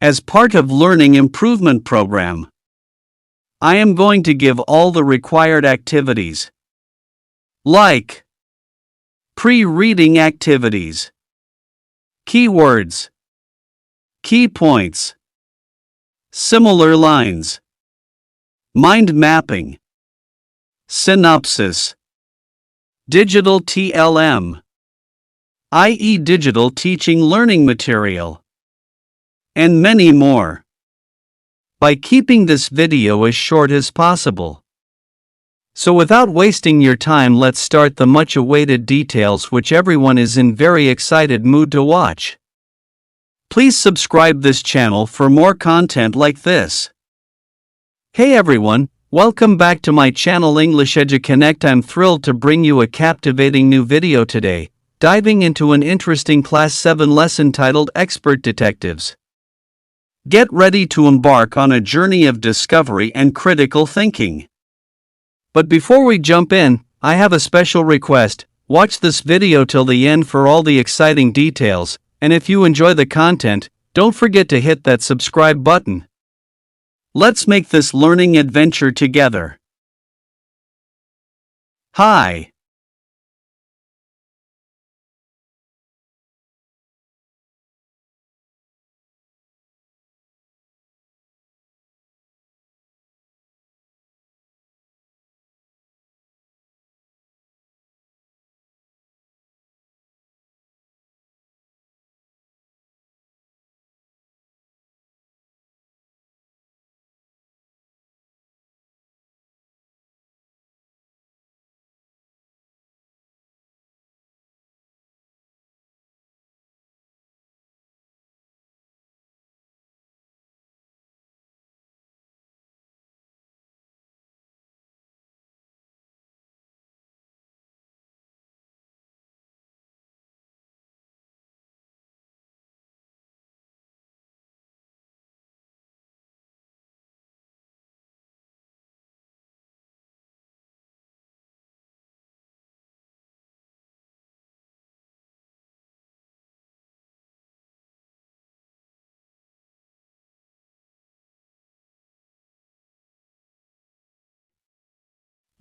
As part of Learning Improvement Program, I am going to give all the required activities, like pre-reading activities, keywords, key points, similar lines, mind mapping, synopsis, digital TLM, i.e. digital teaching learning material, and many more. By keeping this video as short as possible. So without wasting your time, let's start the much awaited details which everyone is in very excited mood to watch. Please subscribe this channel for more content like this. Hey everyone, welcome back to my channel English EduConnect. I'm thrilled to bring you a captivating new video today, diving into an interesting Class 7 lesson titled Expert Detectives. Get ready to embark on a journey of discovery and critical thinking. But before we jump in, I have a special request. Watch this video till the end for all the exciting details, and if you enjoy the content, don't forget to hit that subscribe button. Let's make this learning adventure together. Hi.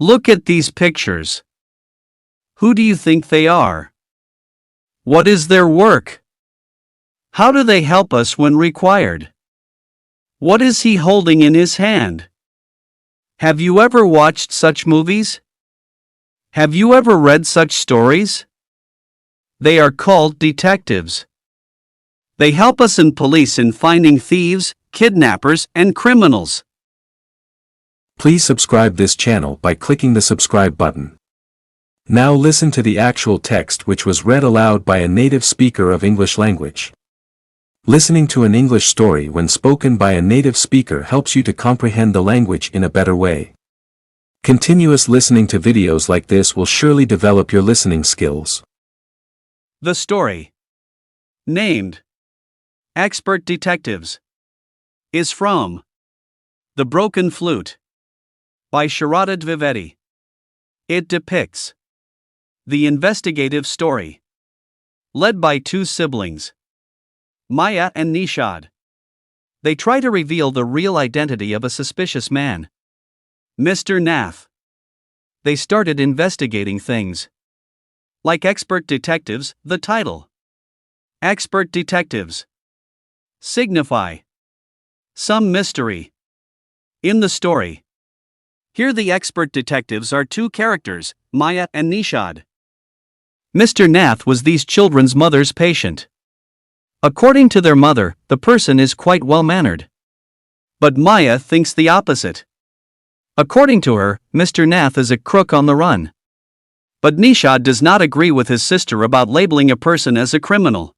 Look at these pictures. Who do you think they are? What is their work? How do they help us when required? What is he holding in his hand? Have you ever watched such movies? Have you ever read such stories? They are called detectives. They help us in police in finding thieves, kidnappers, and criminals. Please subscribe this channel by clicking the subscribe button. Now listen to the actual text which was read aloud by a native speaker of English language. Listening to an English story when spoken by a native speaker helps you to comprehend the language in a better way. Continuous listening to videos like this will surely develop your listening skills. The story, named Expert Detectives, is from The Broken Flute by Sharada Dwivedi. It depicts the investigative story, led by two siblings, Maya and Nishad. They try to reveal the real identity of a suspicious man, Mr. Nath. They started investigating things. Like expert detectives, the title, Expert Detectives, signify some mystery. In the story, here the expert detectives are two characters, Maya and Nishad. Mr. Nath was these children's mother's patient. According to their mother, the person is quite well-mannered. But Maya thinks the opposite. According to her, Mr. Nath is a crook on the run. But Nishad does not agree with his sister about labeling a person as a criminal.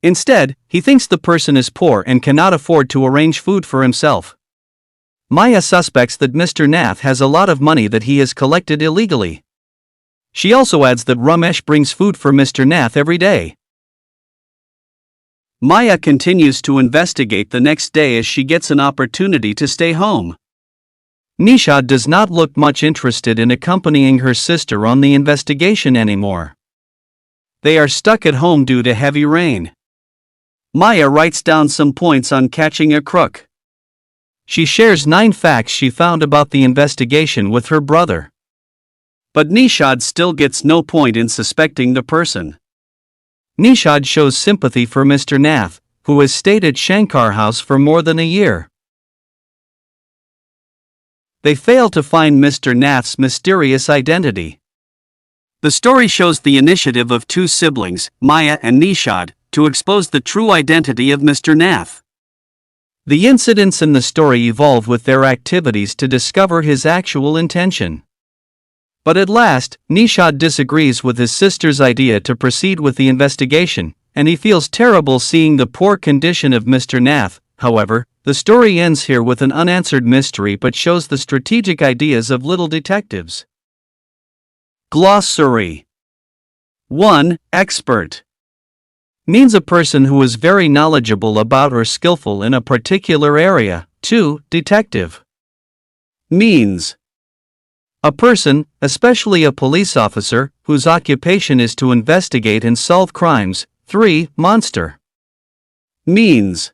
Instead, he thinks the person is poor and cannot afford to arrange food for himself. Maya suspects that Mr. Nath has a lot of money that he has collected illegally. She also adds that Ramesh brings food for Mr. Nath every day. Maya continues to investigate the next day as she gets an opportunity to stay home. Nishad does not look much interested in accompanying her sister on the investigation anymore. They are stuck at home due to heavy rain. Maya writes down some points on catching a crook. She shares 9 facts she found about the investigation with her brother. But Nishad still gets no point in suspecting the person. Nishad shows sympathy for Mr. Nath, who has stayed at Shankar House for more than a year. They fail to find Mr. Nath's mysterious identity. The story shows the initiative of 2 siblings, Maya and Nishad, to expose the true identity of Mr. Nath. The incidents in the story evolve with their activities to discover his actual intention. But at last, Nishad disagrees with his sister's idea to proceed with the investigation, and he feels terrible seeing the poor condition of Mr. Nath. However, the story ends here with an unanswered mystery but shows the strategic ideas of little detectives. Glossary. 1. Expert means a person who is very knowledgeable about or skillful in a particular area. 2. Detective means a person, especially a police officer, whose occupation is to investigate and solve crimes. 3. Monster means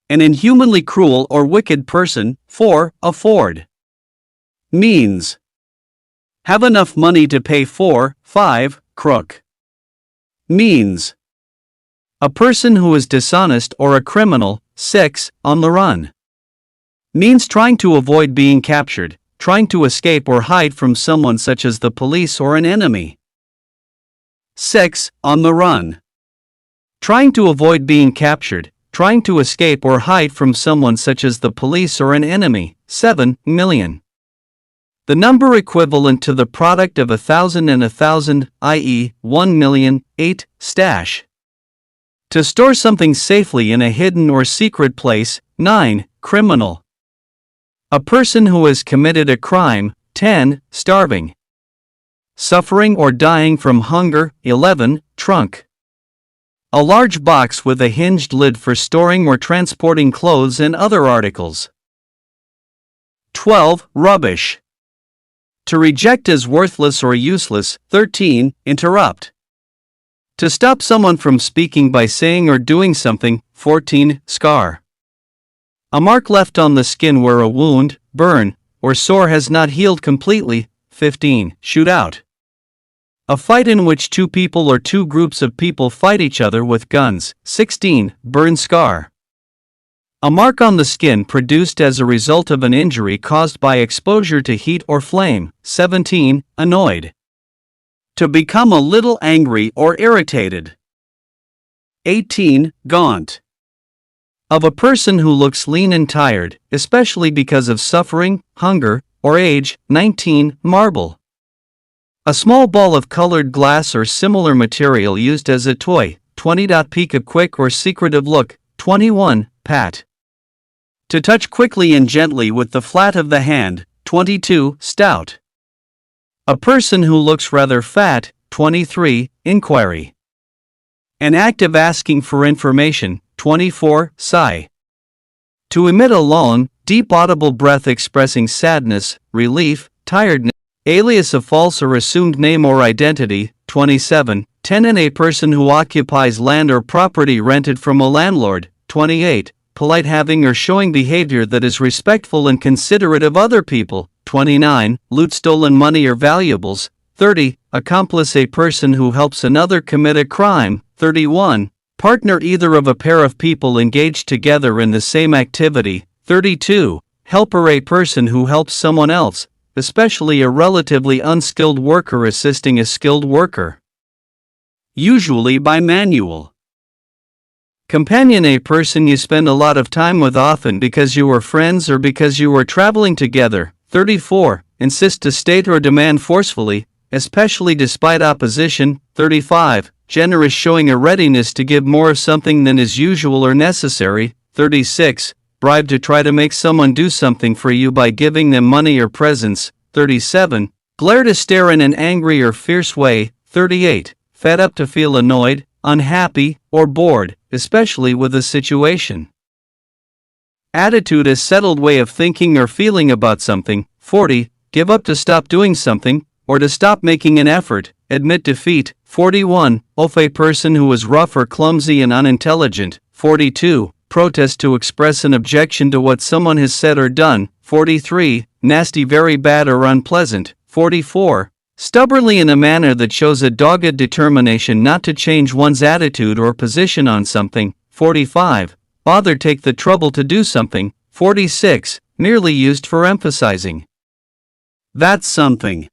an inhumanly cruel or wicked person. 4. Afford means have enough money to pay for. 5. Crook means a person who is dishonest or a criminal. 6. On the run means trying to avoid being captured, trying to escape or hide from someone such as the police or an enemy. 6. On the run trying to avoid being captured, trying to escape or hide from someone such as the police or an enemy. 7. Million the number equivalent to the product of 1,000 and 1,000, i.e., 1,000,000. 8. Stash to store something safely in a hidden or secret place. 9. Criminal a person who has committed a crime. 10. Starving suffering or dying from hunger. 11. Trunk a large box with a hinged lid for storing or transporting clothes and other articles. 12. Rubbish to reject as worthless or useless. 13. Interrupt to stop someone from speaking by saying or doing something. 14. Scar a mark left on the skin where a wound, burn, or sore has not healed completely. 15. Shootout a fight in which 2 people or 2 groups of people fight each other with guns. 16. Burn scar a mark on the skin produced as a result of an injury caused by exposure to heat or flame. 17. Annoyed to become a little angry or irritated. 18. Gaunt of a person who looks lean and tired, especially because of suffering, hunger, or age. 19. Marble a small ball of colored glass or similar material used as a toy. 20. Peek a quick or secretive look. 21. Pat to touch quickly and gently with the flat of the hand. 22. Stout a person who looks rather fat. 23. Inquiry an act of asking for information. 24. Sigh to emit a long, deep audible breath expressing sadness, relief, tiredness. Alias a false or assumed name or identity. 27. Tenant a person who occupies land or property rented from a landlord. 28. Polite having or showing behavior that is respectful and considerate of other people. 29. Loot stolen money or valuables. 30. Accomplice a person who helps another commit a crime. 31. Partner either of a pair of people engaged together in the same activity. 32. Helper a person who helps someone else, especially a relatively unskilled worker assisting a skilled worker. Usually by manual. Companion a person you spend a lot of time with often because you are friends or because you are traveling together. 34. Insist to state or demand forcefully, especially despite opposition. 35. Generous showing a readiness to give more of something than is usual or necessary. 36. Bribe to try to make someone do something for you by giving them money or presents. 37. Glare to stare in an angry or fierce way. 38. Fed up to feel annoyed, unhappy, or bored, especially with a situation. Attitude a settled way of thinking or feeling about something. 40. Give up to stop doing something, or to stop making an effort, admit defeat. 41. Off, a person who is rough or clumsy and unintelligent. 42. Protest, to express an objection to what someone has said or done. 43. Nasty, very bad or unpleasant. 44. Stubbornly, in a manner that shows a dogged determination not to change one's attitude or position on something. 45. Bother, take the trouble to do something. 46. Merely used for emphasizing. That's something.